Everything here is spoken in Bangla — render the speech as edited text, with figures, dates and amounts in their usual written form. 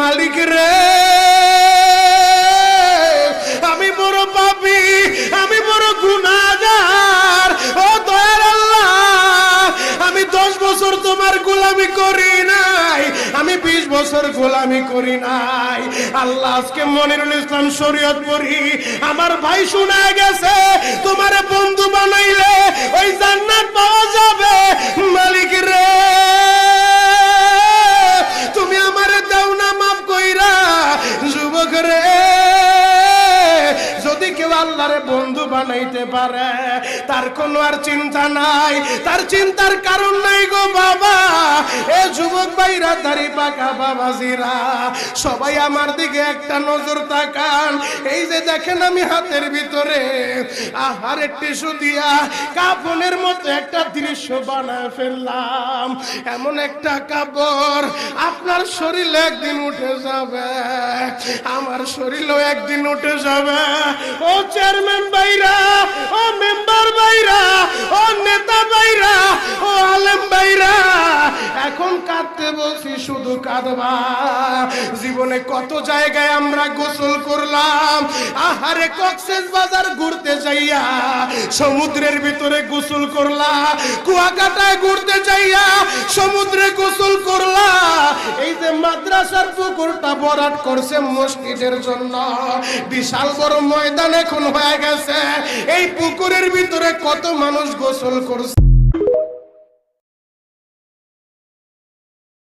মালিক রে আমি বড় পাপী, আমি বড় গুনাহগার। ও দয়ার আল্লাহ, আমি 10 বছর তোমার গোলামি করি নাই, আমি 20 বছর গোলামি করি নাই। আল্লাহ আজকে মনিরুল ইসলাম শরীয়তপুরি আমার ভাই শোনা গেছে তোমারে বন্ধু বানাইলে ওই জান্নাত পাওয়া যাবে। মালিক রে তুমি আমারে দাও না মাফ কইরা। যুবক রে যদি কেউ আল্লাহরে বন্ধু বানাইতে পারে তার কোনো আর চিন্তা নাই, তার চিন্তার কারণ নাই গো বাবা। এ যুবক ভাইরা, দাড়ি পাকা বাবাজিরা, সবাই আমার দিকে একটা নজর তাকান। এই যে দেখেন আমি হাতের ভিতরে আহারে টিস্যু দিয়া কাফনের মতো একটা দৃশ্য বানায় ফেললাম। এমন একটা কাপড় আপনার শরীরে একদিন উঠে যাবে, আমার শরীরও একদিন উঠে যাবে। ও চেয়ারম্যান ভাইরা, ও মেম্বার ভাইরা, ও নেতা ভাইরা, ও আলেম ভাইরা, এখন কাঁদতে বলছি শুধু কাঁদবা। জীবনে কত জায়গায় আমরা গোসল করলাম, আহারে কক্সবাজার ঘুরতে যাইয়া সমুদ্রের ভিতরে গোসল করলা, কুয়াকাটায় ঘুরতে যাইয়া সমুদ্রে গোসল করলা। এই যে মাদ্রাসার পুকুরটা ভরাট করছে মসজিদের জন্য, বিশাল বড় ময়দান এখন হয়ে গেছে, এই পুকুরের ভিতরে কত মানুষ গোসল করছে।